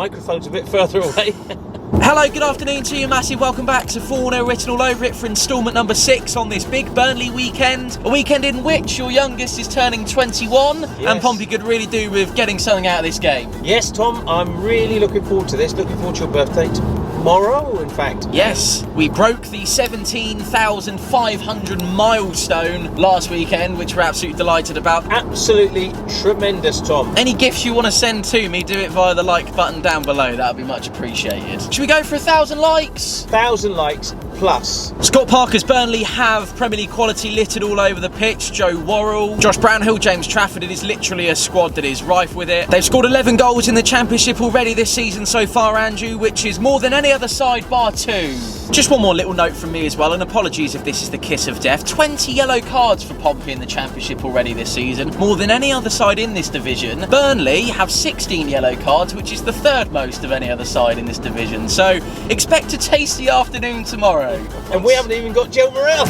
microphone's a bit further away. Hello, good afternoon to you, massive welcome back to Fournilwrittenalloverit for instalment number 6 on this big Burnley weekend. A weekend in which your youngest is turning 21, yes. And Pompey could really do with getting something out of this game. Yes, Tom, I'm really looking forward to this, looking forward to your birthday tomorrow, in fact. Yes, we broke the 17,500 milestone last weekend, which we're absolutely delighted about. Absolutely tremendous, Tom. Any gifts you want to send to me, do it via the like button down below, that would be much appreciated. Should we go for 1,000 likes? 1,000 likes plus. Scott Parker's Burnley have Premier League quality littered all over the pitch. Joe Worrell, Josh Brownhill, James Trafford. It is literally a squad that is rife with it. They've scored 11 goals in the Championship already this season so far, Andrew, which is more than any other side bar 2. Just one more little note from me as well, and apologies if this is the kiss of death. 20 yellow cards for Pompey in the Championship already this season, more than any other side in this division. Burnley have 16 yellow cards, which is the 3rd most of any other side in this division. So expect a tasty afternoon tomorrow. And we haven't even got Joe Morrell.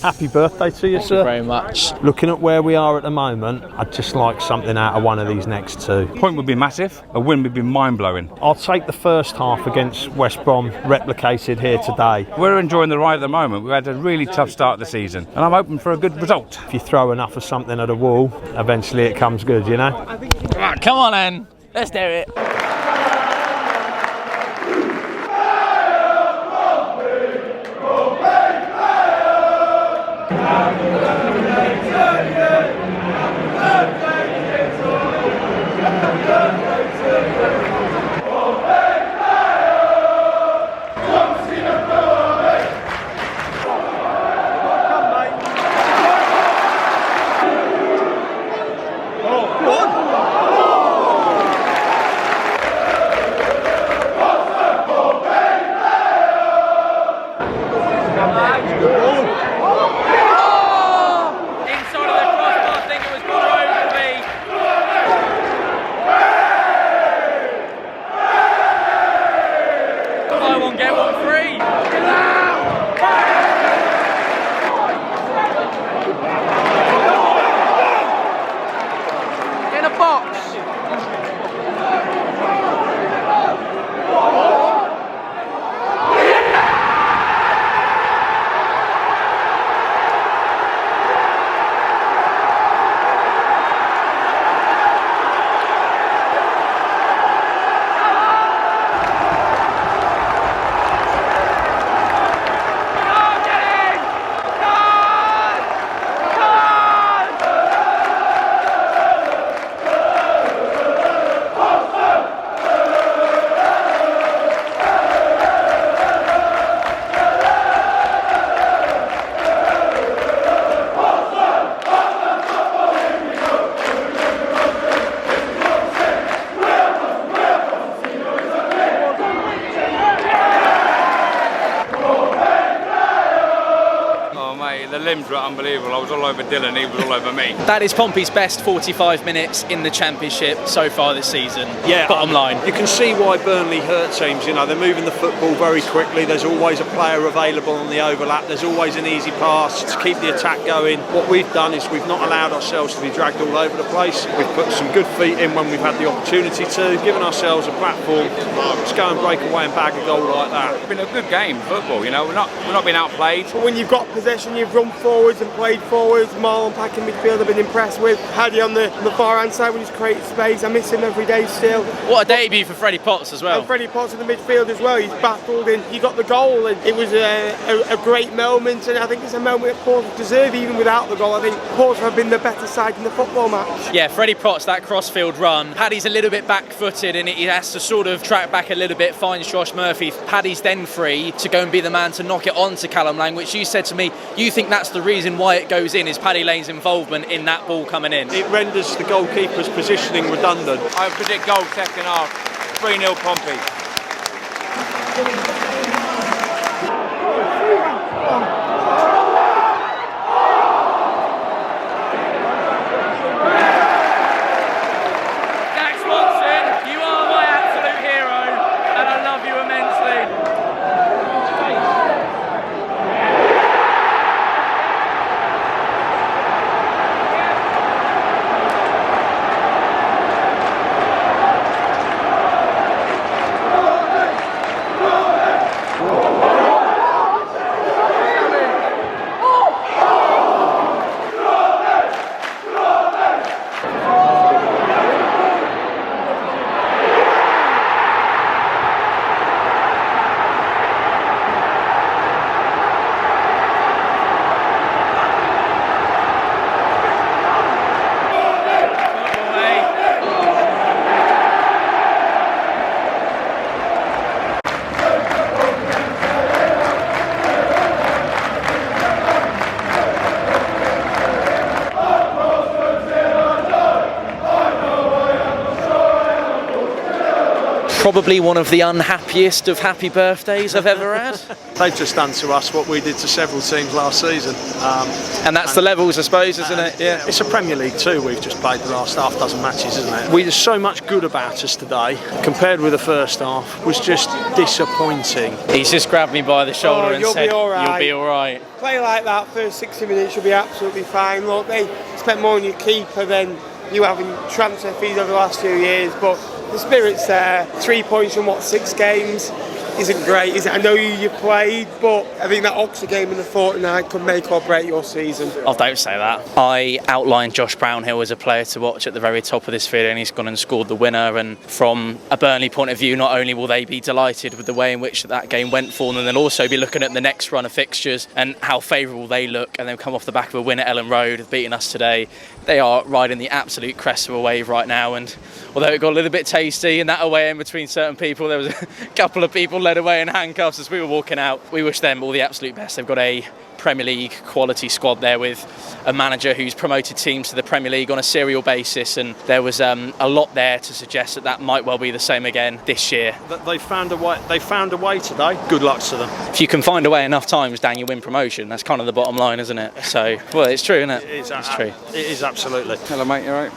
Happy birthday to you, sir. Thank you very much. Looking at where we are at the moment, I'd just like something out of one of these next 2. Point would be massive, a win would be mind-blowing. I'll take the first half against West Brom replicated here today. We're enjoying the ride at the moment. We've had a really tough start to the season, and I'm hoping for a good result. If you throw enough of something at a wall, eventually it comes good, you know? Right, come on then, let's do it. The limbs were unbelievable. I was all over Dylan, he was all over me. That is Pompey's best 45 minutes in the Championship so far this season. Yeah, bottom line. You can see why Burnley hurt teams. You know, they're moving the football very quickly. There's always a player available on the overlap. There's always an easy pass to keep the attack going. What we've done is we've not allowed ourselves to be dragged all over the place. We've put some good feet in when we've had the opportunity to, given ourselves a platform to go and break away and bag a goal like that. It's been a good game, football, you know, we're not being outplayed. But when you've got possession, you've run forwards and played forwards. Marlon packing midfield I've been impressed with. Paddy on the far hand side when he's created space. I miss him every day still. What a debut for Freddie Potts as well. And Freddie Potts in the midfield as well. He's battled and he got the goal, and it was a great moment, and I think it's a moment that Portsmouth deserve even without the goal. I think Portsmouth have been the better side in the football match. Yeah, Freddie Potts, that crossfield run. Paddy's a little bit back-footed and he has to sort of track back a little bit, finds Josh Murphy. Paddy's then free to go and be the man to knock it on to Callum Lang, which you said to me, you think that's the reason why it goes in, is Paddy Lane's involvement in that ball coming in. It renders the goalkeeper's positioning redundant. I predict goal second half, 3-0 Pompey. Probably one of the unhappiest of happy birthdays I've ever had. They've just done to us what we did to several teams last season. And that's the levels, I suppose, isn't it? Yeah. It's a Premier League too. We've just played the last half dozen matches, isn't it? There's so much good about us today compared with the first half was just disappointing. He's just grabbed me by the shoulder and said, "You'll be all right." Play like that first 60 minutes, you'll be absolutely fine. Look, they spent more on your keeper than you having transfer fees over the last few years, but the spirit's there. 3 points from 6 games isn't great, is it? I know you played, but I think that Oxford game in the fortnight could make or break your season. Oh, don't say that. I outlined Josh Brownhill as a player to watch at the very top of this video, and he's gone and scored the winner. And from a Burnley point of view, not only will they be delighted with the way in which that game went for them, they'll also be looking at the next run of fixtures and how favourable they look, and they've come off the back of a win at Ellen Road, beating us today. They are riding the absolute crest of a wave right now, and although it got a little bit tasty in that away in between certain people, there was a couple of people led away in handcuffs as we were walking out. We wish them all the absolute best. They've got a Premier League quality squad there with a manager who's promoted teams to the Premier League on a serial basis, and there was a lot there to suggest that might well be the same again this year. They found a way. They found a way today. Good luck to them. If you can find a way enough times, Dan, you win promotion. That's kind of the bottom line, isn't it? So, well, it's true, isn't it? It's true. It is absolutely. Hello, mate. You all right?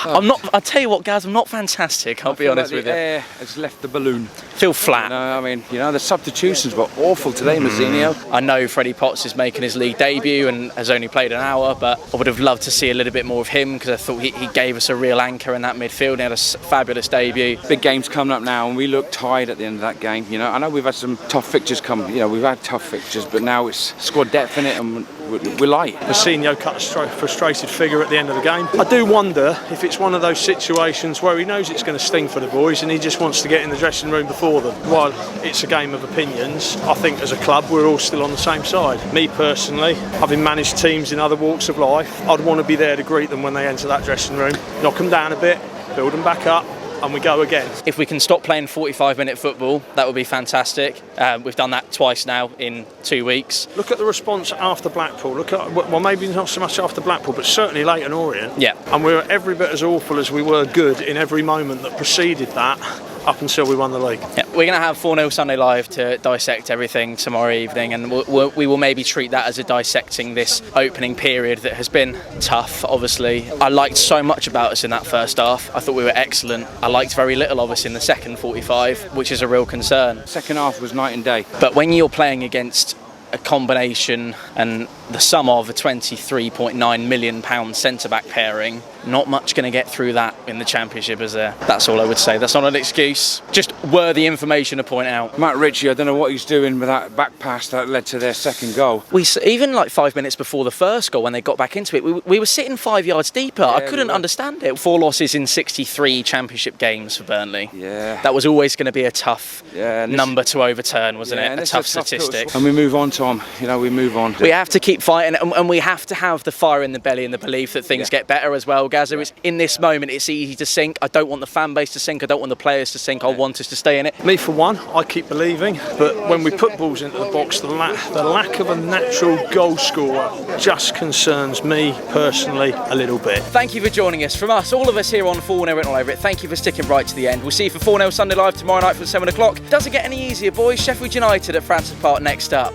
I'm not. I'll tell you what, Gaz. I'm not fantastic. I'll be honest with you. The air has left the balloon. Feel flat. No, I mean, the substitutions were awful today, Mazzinho. I know Freddie Potts is making his league debut and has only played an hour, but I would have loved to see a little bit more of him because I thought he gave us a real anchor in that midfield. He had a fabulous debut. Big game's coming up now, and we look tired at the end of that game. I know we've had some tough fixtures come. We've had tough fixtures, but now it's squad depth in it, and we're light. Mazzinho cut a frustrated figure at the end of the game. I do wonder if it's one of those situations where he knows it's going to sting for the boys and he just wants to get in the dressing room before them. While it's a game of opinions, I think as a club we're all still on the same side. Me personally, having managed teams in other walks of life, I'd want to be there to greet them when they enter that dressing room, knock them down a bit, build them back up, and we go again. If we can stop playing 45-minute football, that would be fantastic. We've done that twice now in 2 weeks. Look at the response after Blackpool. Look at, well, maybe not so much after Blackpool, but certainly Leyton Orient. Yeah. And we were every bit as awful as we were good in every moment that preceded that, up until we won the league. Yeah, we're going to have 4-0 Sunday Live to dissect everything tomorrow evening, and we will maybe treat that as a dissecting this opening period that has been tough, obviously. I liked so much about us in that first half. I thought we were excellent. I liked very little of us in the second 45, which is a real concern. Second half was night and day. But when you're playing against a combination and the sum of a £23.9 million centre-back pairing, not much going to get through that in the Championship, is there? That's all I would say. That's not an excuse. Just worthy information to point out. Matt Ritchie, I don't know what he's doing with that back pass that led to their second goal. Even like 5 minutes before the first goal, when they got back into it, we were sitting 5 yards deeper. I couldn't understand it. 4 losses in 63 Championship games for Burnley. Yeah. That was always going to be a tough number to overturn, wasn't it? A tough statistic. And we move on, Tom. We move on. We have to keep fighting, and we have to have the fire in the belly and the belief that things get better as well, Gazza. It's, in this moment, it's easy to sink. I don't want the fan base to sink. I don't want the players to sink. I want us to stay in it. Me, for one, I keep believing, but when we put balls into the box, the lack of a natural goal scorer just concerns me personally a little bit. Thank you for joining us. From us, all of us here on Fournilwrittenalloverit, thank you for sticking right to the end. We'll see you for 4-0 Sunday Live tomorrow night from 7 o'clock. Doesn't get any easier, boys. Sheffield United at Francis Park next up.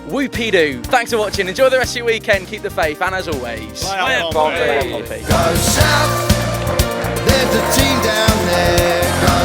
Whoopie-doo. Thanks for watching. Enjoy the rest of your weekend. Keep the faith. And as always, Pompey. Pompey. Go south, there's a team down there. Go